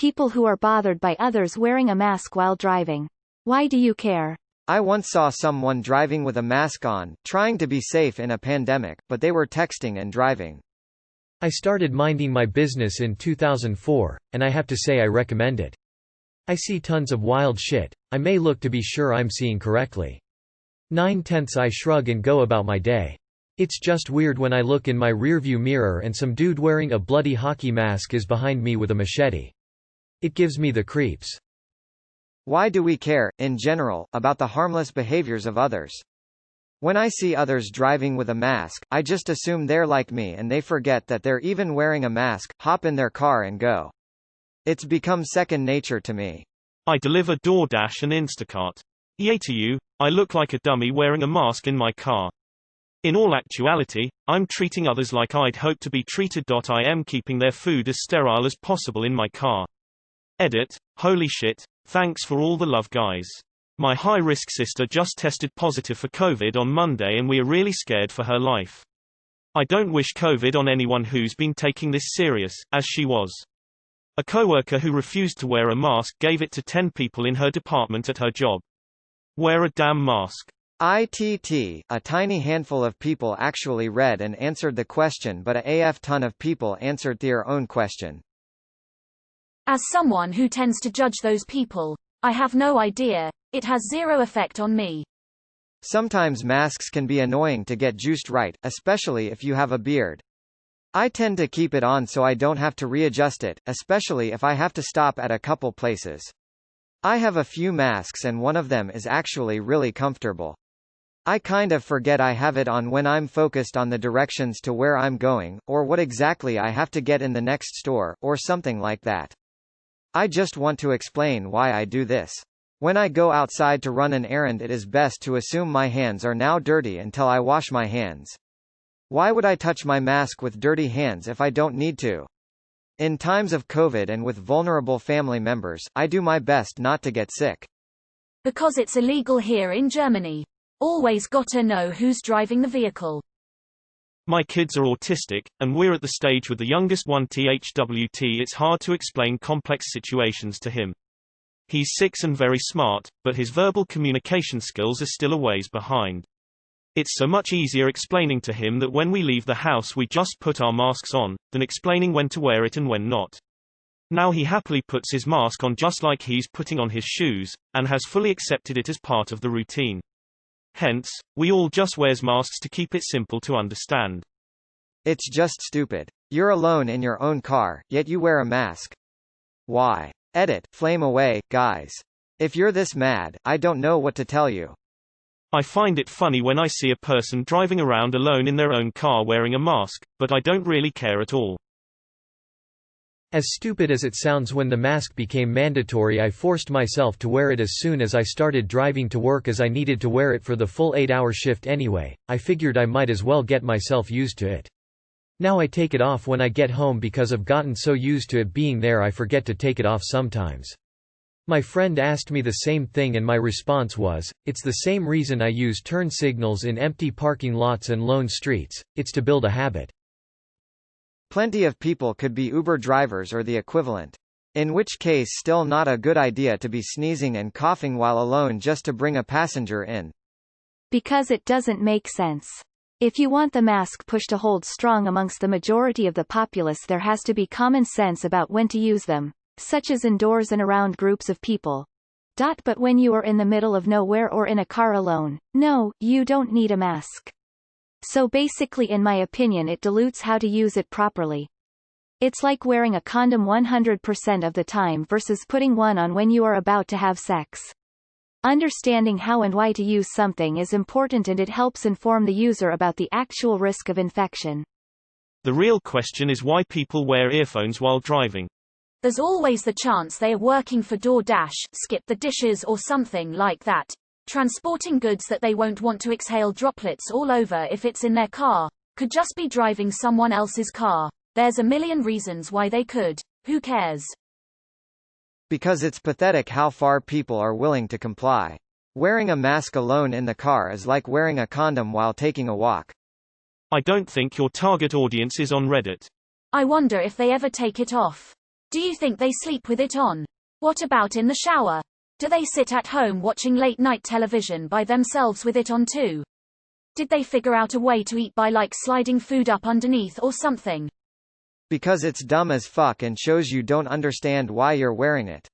people who are bothered by others wearing a mask while driving. Why do you care? I once saw someone driving with a mask on, trying to be safe in a pandemic, but they were texting and driving. I started minding my business in 2004, and I have to say I recommend it. I see tons of wild shit. I may look to be sure I'm seeing correctly. 9/10 I shrug and go about my day. It's just weird when I look in my rearview mirror and some dude wearing a bloody hockey mask is behind me with a machete. It gives me the creeps. Why do we care, in general, about the harmless behaviors of others? When I see others driving with a mask, I just assume they're like me and they forget that they're even wearing a mask, hop in their car and go. It's become second nature to me. I deliver DoorDash and Instacart. Yay to you, I look like a dummy wearing a mask in my car. In all actuality, I'm treating others like I'd hope to be treated. I am keeping their food as sterile as possible in my car. Edit, holy shit, thanks for all the love guys. My high-risk sister just tested positive for COVID on Monday and we are really scared for her life. I don't wish COVID on anyone who's been taking this serious, as she was. A coworker who refused to wear a mask gave it to 10 people in her department at her job. Wear a damn mask. ITT, a tiny handful of people actually read and answered the question, but a AF ton of people answered their own question. As someone who tends to judge those people, I have no idea. It has zero effect on me. Sometimes masks can be annoying to get juiced right, especially if you have a beard. I tend to keep it on so I don't have to readjust it, especially if I have to stop at a couple places. I have a few masks and one of them is actually really comfortable. I kind of forget I have it on when I'm focused on the directions to where I'm going, or what exactly I have to get in the next store, or something like that. I just want to explain why I do this. When I go outside to run an errand, it is best to assume my hands are now dirty until I wash my hands. Why would I touch my mask with dirty hands if I don't need to? In times of COVID and with vulnerable family members, I do my best not to get sick. Because it's illegal here in Germany. Always gotta know who's driving the vehicle. My kids are autistic, and we're at the stage with the youngest one THWT it's hard to explain complex situations to him. He's 6 and very smart, but his verbal communication skills are still a ways behind. It's so much easier explaining to him that when we leave the house we just put our masks on, than explaining when to wear it and when not. Now he happily puts his mask on just like he's putting on his shoes, and has fully accepted it as part of the routine. Hence, we all just wears masks to keep it simple to understand. It's just stupid. You're alone in your own car, yet you wear a mask. Why? Edit, flame away, guys. If you're this mad, I don't know what to tell you. I find it funny when I see a person driving around alone in their own car wearing a mask, but I don't really care at all. As stupid as it sounds, when the mask became mandatory I forced myself to wear it as soon as I started driving to work, as I needed to wear it for the full 8-hour shift anyway. I figured I might as well get myself used to it. Now I take it off when I get home because I've gotten so used to it being there I forget to take it off sometimes. My friend asked me the same thing and my response was, it's the same reason I use turn signals in empty parking lots and lone streets, it's to build a habit. Plenty of people could be Uber drivers or the equivalent. In which case still not a good idea to be sneezing and coughing while alone just to bring a passenger in. Because it doesn't make sense. If you want the mask push to hold strong amongst the majority of the populace, there has to be common sense about when to use them, such as indoors and around groups of people. But when you are in the middle of nowhere or in a car alone, no, you don't need a mask. So basically, in my opinion, it dilutes how to use it properly. It's like wearing a condom 100% of the time versus putting one on when you are about to have sex. Understanding how and why to use something is important, and it helps inform the user about the actual risk of infection. The real question is why people wear earphones while driving. There's always the chance they are working for DoorDash, skip the dishes or something like that. Transporting goods that they won't want to exhale droplets all over if it's in their car. Could just be driving someone else's car. There's a million reasons why they could. Who cares? Because it's pathetic how far people are willing to comply. Wearing a mask alone in the car is like wearing a condom while taking a walk. I don't think your target audience is on Reddit. I wonder if they ever take it off. Do you think they sleep with it on? What about in the shower? Do they sit at home watching late-night television by themselves with it on too? Did they figure out a way to eat by like sliding food up underneath or something? Because it's dumb as fuck and shows you don't understand why you're wearing it.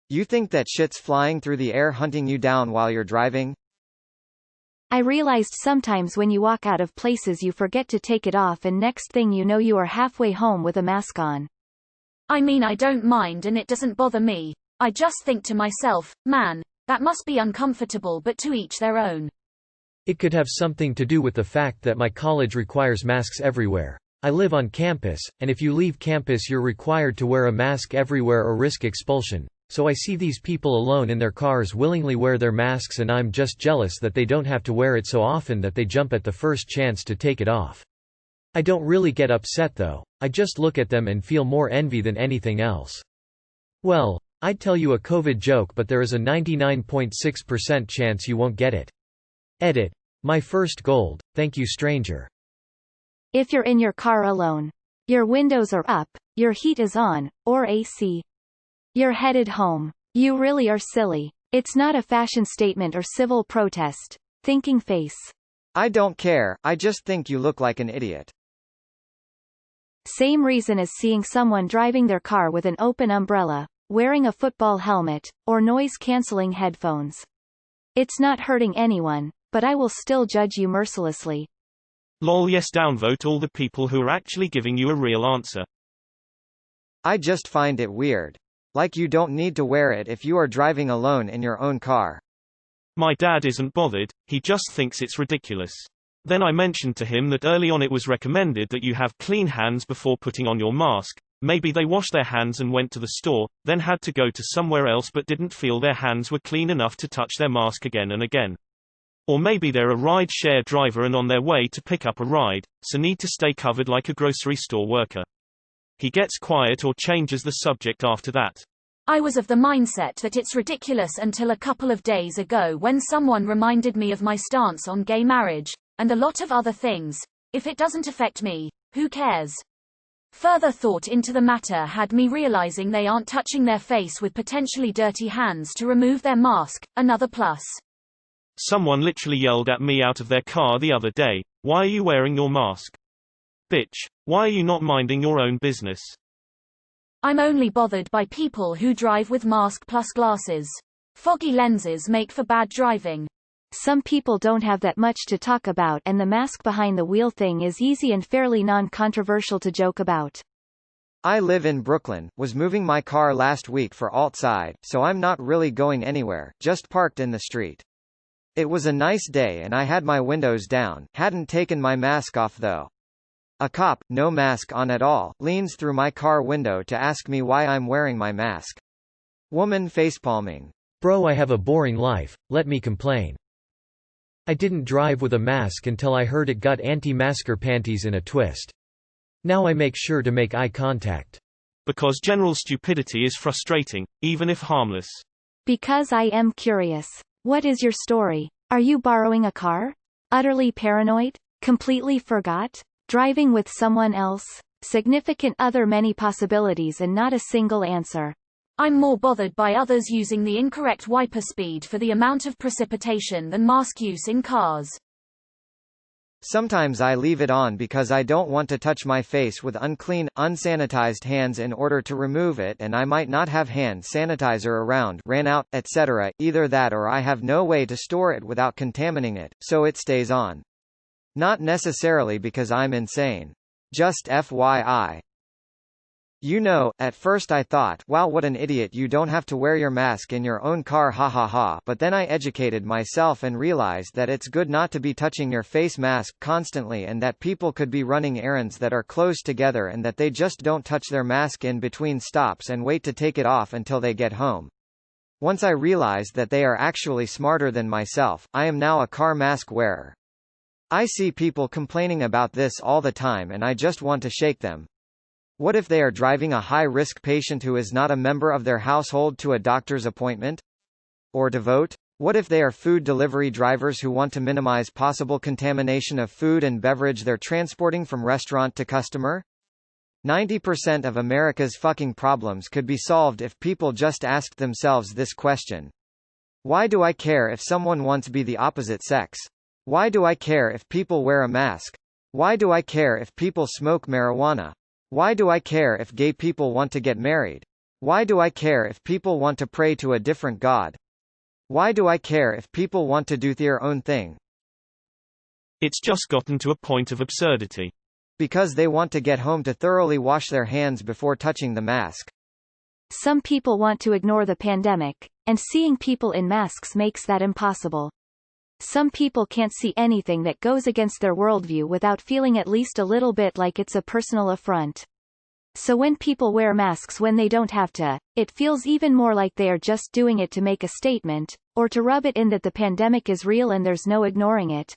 You think that shit's flying through the air hunting you down while you're driving? I realized sometimes when you walk out of places you forget to take it off and next thing you know you are halfway home with a mask on. I mean, I don't mind and it doesn't bother me. I just think to myself, man, that must be uncomfortable, but to each their own. It could have something to do with the fact that my college requires masks everywhere. I live on campus, and if you leave campus you're required to wear a mask everywhere or risk expulsion. So I see these people alone in their cars willingly wear their masks and I'm just jealous that they don't have to wear it so often that they jump at the first chance to take it off. I don't really get upset though, I just look at them and feel more envy than anything else. Well, I'd tell you a COVID joke but there is a 99.6% chance you won't get it. Edit. My first gold, thank you stranger. If you're in your car alone, your windows are up, your heat is on, or AC. You're headed home. You really are silly. It's not a fashion statement or civil protest. Thinking face. I don't care, I just think you look like an idiot. Same reason as seeing someone driving their car with an open umbrella, wearing a football helmet, or noise-canceling headphones. It's not hurting anyone, but I will still judge you mercilessly. Lol, yes, downvote all the people who are actually giving you a real answer. I just find it weird. Like you don't need to wear it if you are driving alone in your own car. My dad isn't bothered, he just thinks it's ridiculous. Then I mentioned to him that early on it was recommended that you have clean hands before putting on your mask. Maybe they washed their hands and went to the store, then had to go to somewhere else but didn't feel their hands were clean enough to touch their mask again and again. Or maybe they're a ride-share driver and on their way to pick up a ride, so need to stay covered like a grocery store worker. He gets quiet or changes the subject after that. I was of the mindset that it's ridiculous until a couple of days ago when someone reminded me of my stance on gay marriage, and a lot of other things. If it doesn't affect me, who cares? Further thought into the matter had me realizing they aren't touching their face with potentially dirty hands to remove their mask, another plus. Someone literally yelled at me out of their car the other day, "Why are you wearing your mask? Bitch, why are you not minding your own business?" I'm only bothered by people who drive with mask plus glasses. Foggy lenses make for bad driving. Some people don't have that much to talk about and the mask behind the wheel thing is easy and fairly non-controversial to joke about. I live in Brooklyn, was moving my car last week for Alt-Side, so I'm not really going anywhere, just parked in the street. It was a nice day and I had my windows down, hadn't taken my mask off though. A cop, no mask on at all, leans through my car window to ask me why I'm wearing my mask. Woman facepalming. Bro, I have a boring life, let me complain. I didn't drive with a mask until I heard it got anti-masker panties in a twist. Now I make sure to make eye contact. Because general stupidity is frustrating, even if harmless. Because I am curious. What is your story? Are you borrowing a car? Utterly paranoid? Completely forgot? Driving with someone else? Significant other, many possibilities and not a single answer. I'm more bothered by others using the incorrect wiper speed for the amount of precipitation than mask use in cars. Sometimes I leave it on because I don't want to touch my face with unclean, unsanitized hands in order to remove it and I might not have hand sanitizer around, ran out, etc. Either that or I have no way to store it without contaminating it, so it stays on. Not necessarily because I'm insane. Just FYI. You know, at first I thought, wow, what an idiot, you don't have to wear your mask in your own car, ha ha ha, but then I educated myself and realized that it's good not to be touching your face mask constantly and that people could be running errands that are close together and that they just don't touch their mask in between stops and wait to take it off until they get home. Once I realized that they are actually smarter than myself, I am now a car mask wearer. I see people complaining about this all the time and I just want to shake them. What if they are driving a high-risk patient who is not a member of their household to a doctor's appointment? Or to vote? What if they are food delivery drivers who want to minimize possible contamination of food and beverage they're transporting from restaurant to customer? 90% of America's fucking problems could be solved if people just asked themselves this question. Why do I care if someone wants to be the opposite sex? Why do I care if people wear a mask? Why do I care if people smoke marijuana? Why do I care if gay people want to get married? Why do I care if people want to pray to a different god? Why do I care if people want to do their own thing? It's just gotten to a point of absurdity. Because they want to get home to thoroughly wash their hands before touching the mask. Some people want to ignore the pandemic, and seeing people in masks makes that impossible. Some people can't see anything that goes against their worldview without feeling at least a little bit like it's a personal affront. So when people wear masks when they don't have to, it feels even more like they are just doing it to make a statement, or to rub it in that the pandemic is real and there's no ignoring it.